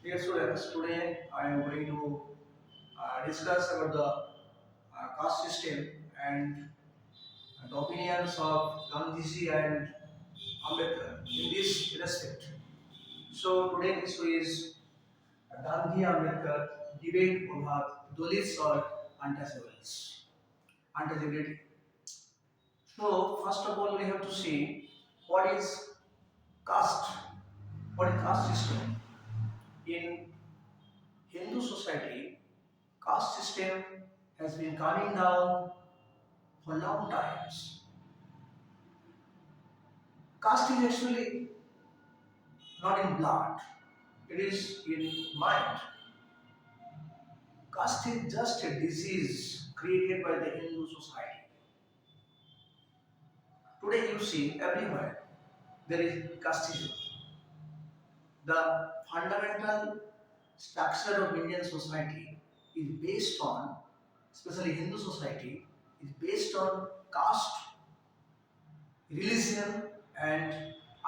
Dear students, today I am going to discuss about the caste system and the opinions of Gandhiji and Ambedkar in this respect. So today this is Gandhi Ambedkar debate over dalits or untouchables, untouchability. So first of all we have to see what is caste, what is caste system. In Hindu society, caste system has been coming down for long times. Caste is actually not in blood, it is in mind. Caste is just a disease created by the Hindu society. Today you see everywhere there is casteism. The fundamental structure of Indian society is based on, especially Hindu society, is based on caste, religion, and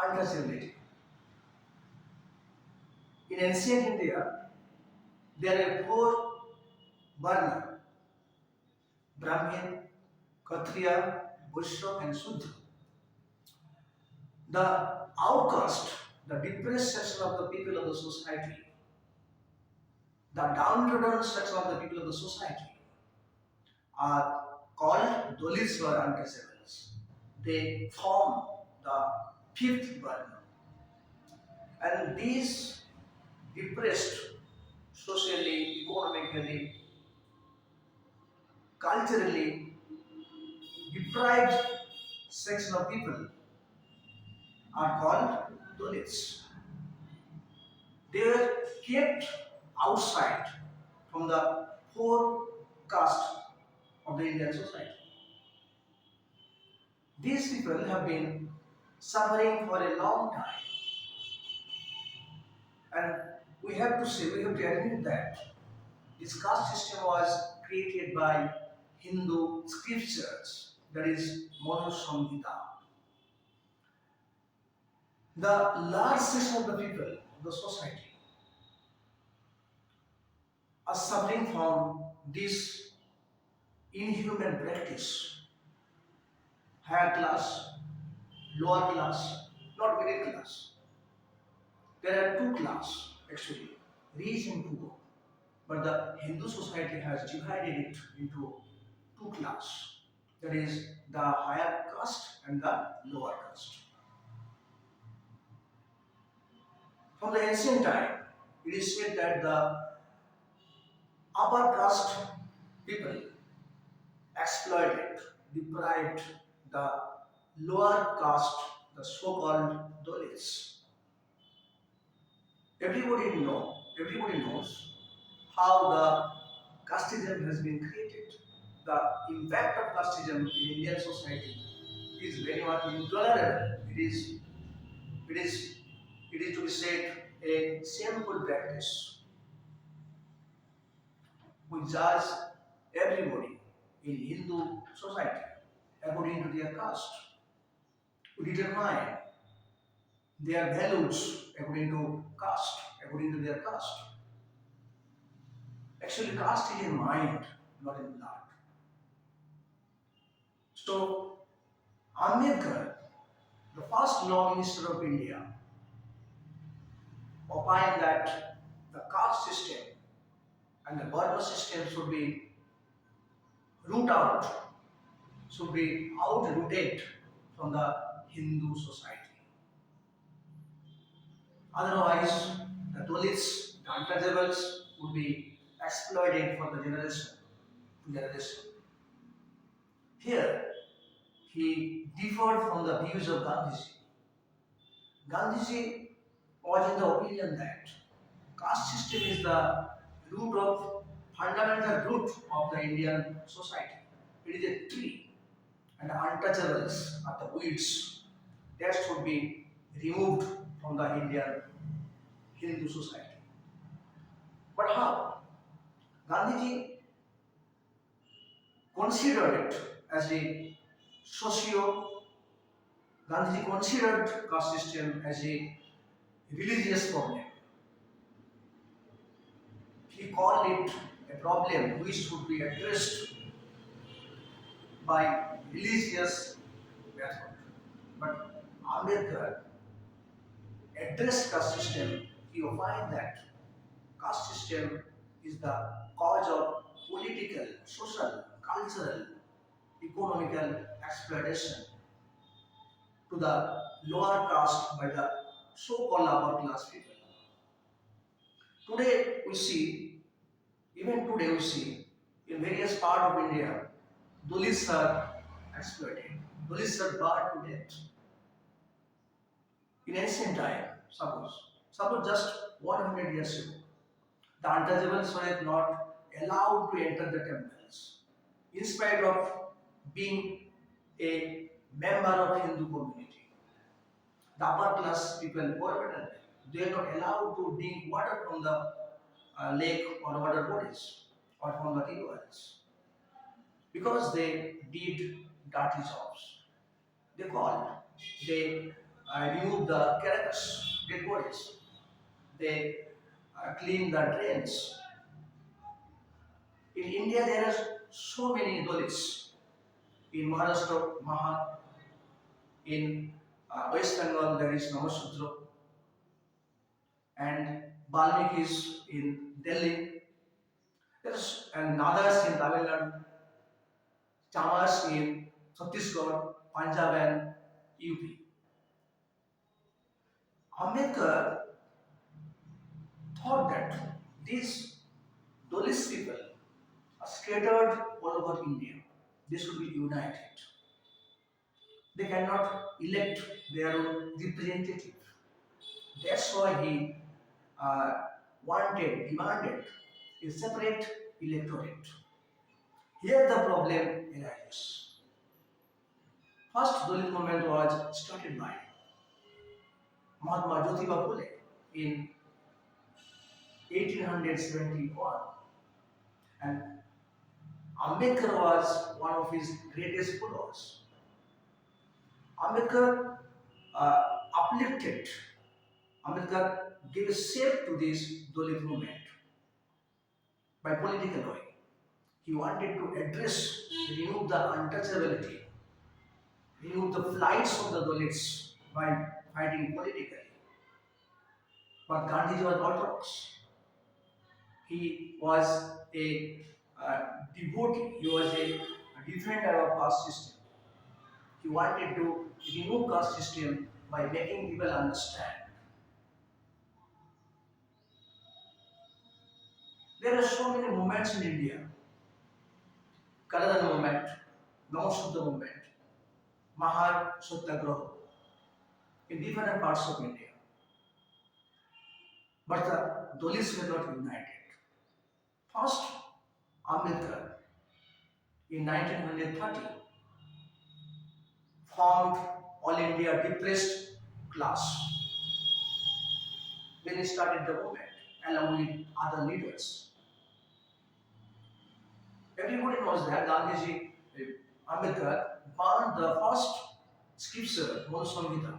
untouchability. In ancient India, there are four Varna: Brahmin, Kshatriya, Vaishya, and Shudra. The outcast, the depressed section of the people of the society, the downtrodden section of the people of the society are called dalits or untouchables. They form the fifth Varna. And these depressed socially, economically, culturally deprived section of people are called dalits. They were kept outside from the four castes of the Indian society. These people have been suffering for a long time, and we have to say, we have to admit that this caste system was created by Hindu scriptures, that is Manu Samhita. The large section of the people of the society are suffering from this inhuman practice. Higher class, lower class, not middle class. There are two classes actually, rich and poor. But the Hindu society has divided it into two classes. That is the higher caste and the lower caste. From the ancient time, it is said that the upper caste people exploited, deprived the lower caste, the so-called dalits. Everybody knows how the casteism has been created. The impact of casteism in Indian society is very much intolerable. It is, it is to be said a shameful practice. We judge everybody in Hindu society according to their caste. We determine their values according to caste, according to their caste. Actually, caste is in mind, not in blood. So, Ambedkar, the first law minister of India, opined that the caste system and the Varna system should be root out, should be outrooted from the Hindu society. Otherwise, the dalits, the untouchables would be exploited for the generation to generation. Here, he differed from the views of Gandhiji. Gandhiji was in the opinion that caste system is the fundamental root of the Indian society. It is a tree, and the untouchables are the weeds that should be removed from the Indian Hindu society. But how? Gandhiji considered it as a socio. Gandhiji considered caste system as a religious problem. call it a problem which should be addressed by religious method. But Ambedkar addressed caste system. He opined that caste system is the cause of political, social, cultural, economical exploitation to the lower caste by the so-called upper class people. Today we see, even today we see, in various parts of India, Dalits are exploited. Dalits are burned to death. In ancient time, suppose just 100 years ago, the untouchables were not allowed to enter the temples, in spite of being a member of Hindu community. The upper class people, poor better, they are not allowed to drink water from the lake or water bodies or from the tea wells because they did dirty jobs. They called, they removed the carcass, dead bodies, they cleaned the drains. In India, there are so many Dalits. In Maharashtra, Mahan, in West Bengal, there is Namasudra, and Balmikis in Delhi. There's and Nadas in Tamil Nadu, Chamas in Chhattisgarh, Punjab, and UP. Ambedkar thought that these Dalit people are scattered all over India. They should be united. They cannot elect their own representative. That's why he demanded a separate electorate. Here the problem arises. First Dalit movement was started by Mahatma Jyotiba Phule in 1871, and Ambedkar was one of his greatest followers. Ambedkar uplifted, Ambedkar gave shape to this Dalit movement by political way. He wanted to address, remove the untouchability, remove the flights of the Dalits by fighting politically. But Gandhiji was orthodox. He was a devotee, he was a defender of caste system. He wanted to remove caste system by making people understand. There are so many movements in India. Karadan movement, Navashuddha movement, Mahar Satyagraha in different parts of India. But the Dalits were not united. First, Ambedkar in 1930 formed All India Depressed Class when he started the movement along with other leaders. Everybody knows that Gandhiji, Ambedkar, banned the first scripture, Manu Samhita,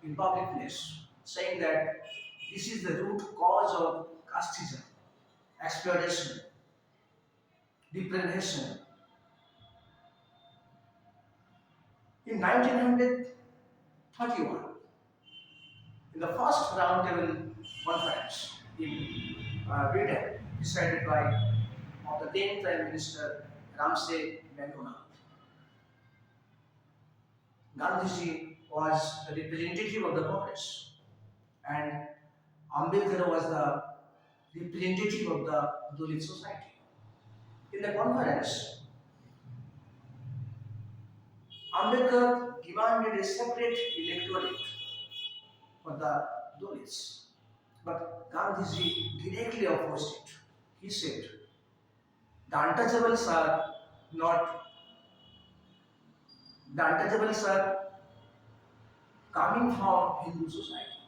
in public place, saying that this is the root cause of casteism, exploitation, deprivation. In 1931, in the first roundtable conference in Britain, decided by of the then Prime Minister Ramsay MacDonald, Gandhiji was the representative of the Congress and Ambedkar was the representative of the Dalit society. In the conference, Ambedkar demanded a separate electorate for the Dalits, but Gandhiji directly opposed it. He said, the untouchables are not, the untouchables are coming from Hindu society.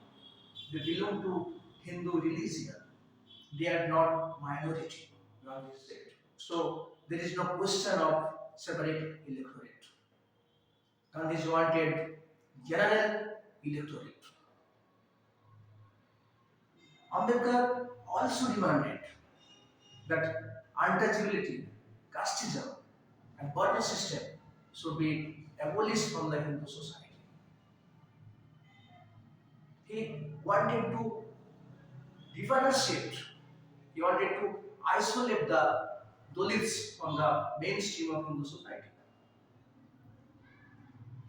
They belong to Hindu religion. They are not minority, Gandhi said. So there is no question of separate electorate. Gandhi wanted general electorate. Ambedkar also demanded that untouchability, casteism, and burden system should be abolished from the Hindu society. He wanted to differentiate, he wanted to isolate the Dalits from the mainstream of Hindu society.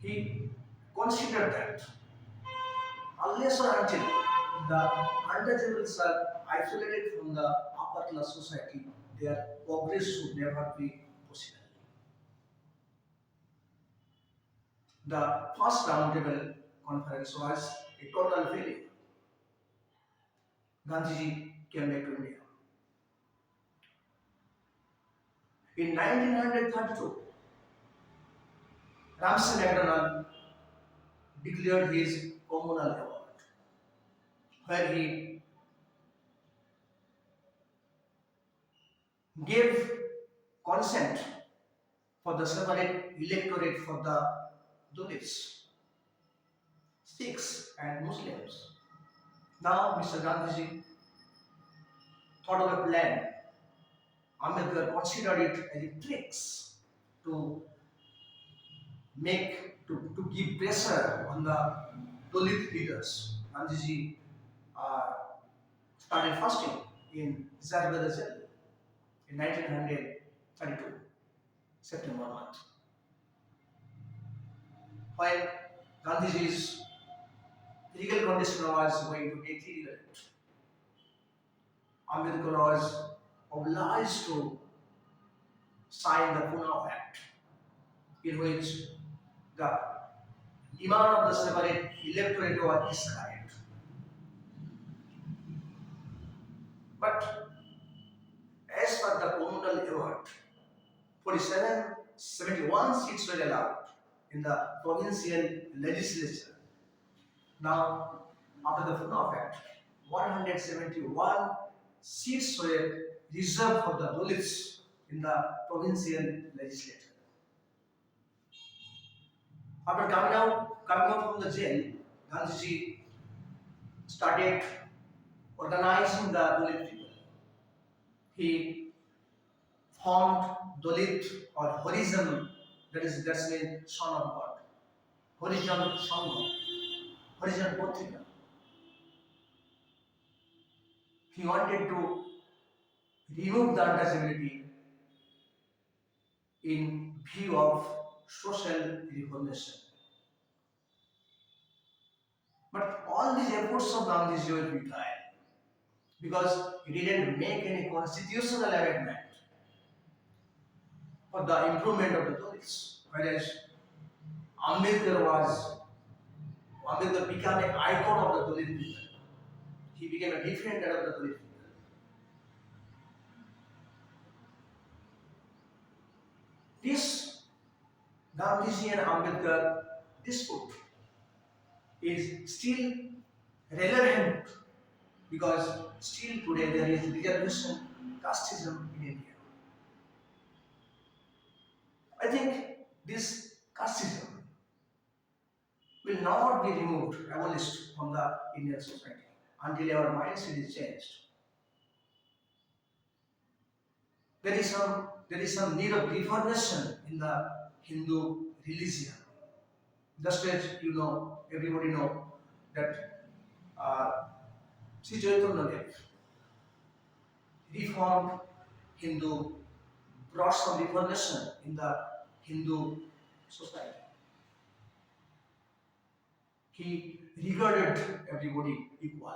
He considered that unless or until the untouchables are isolated from the upper class society, their progress should never be possible. The first roundtable conference was a total failure. Gandhiji came back to India. In 1932, Ramsay MacDonald declared his communal award, where he gave consent for the separate electorate for the Dalits, Sikhs, and Muslims. Now, Mr. Gandhiji thought of a plan. Ambedkar considered it as a tricks to to give pressure on the Dalit leaders. Gandhiji uh, started fasting in Zargada jail in 1932, September month. While Gandhiji's physical condition was going to deteriorate, Ambedkar was obliged to sign the Pune Act, in which the demand of the separate electorate was described. But as per the communal award, 71 seats were allowed in the provincial legislature. Now, after the Pune Act, 171 seats were reserved for the Dalits in the provincial legislature. After coming out from the jail, Gandhiji started organizing the Dalit people. He formed Dalit or Horizon, that's mean son of God. Horizon Sangha, Horizon Potrika. He wanted to remove the untouchability in view of social reformation. But all these efforts of Gandhiji were futile because he didn't make any constitutional amendment for the improvement of the Dalits. Whereas Ambedkar was Ambedkar became an icon of the Dalit people. He became a defender of the Dalit people. This Gandhiji and Ambedkar dispute is still relevant because still today there is reservation casteism in India. I think this casteism will not be removed, abolished from the Indian society until our mindset is changed. There is some need of reformation in the Hindu religion. Just as you know, everybody know that uh, Sri Chaitanya Dev reformed Hindu, brought some reformation in the Hindu society. He regarded everybody equal.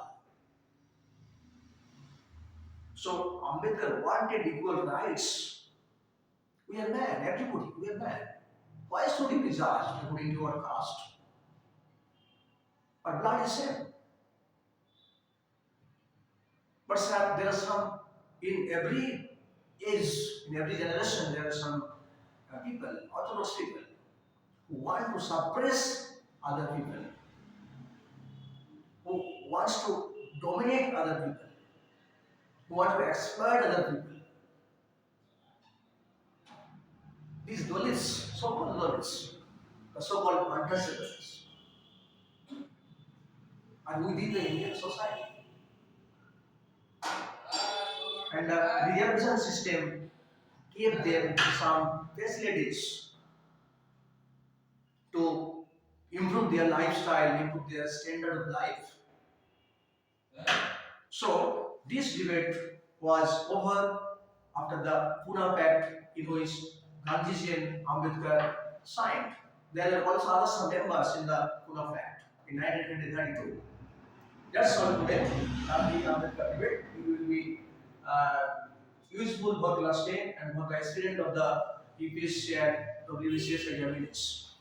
So Ambedkar wanted equal rights. We are man, everybody, we are man. Why should he be judged according to our caste? Our blood is same. But sir, there are some, in every age, in every generation, there are some people, orthodox people, who want to suppress other people, who wants to dominate other people, who want to exploit other people. These Dalits, so-called Dalits, the so-called untouchables, are within the Indian society. and the reservation system gave them some facilities to improve their lifestyle, improve their standard of life. So this debate was over after the Pune Pact in which Gandhiji and Ambedkar signed. There were also other some members in the Pune Pact in 1932. That's all today. Gandhi Ambedkar debate. It will be useful for class 10 and for the student of the UPSC and WBCS examinations.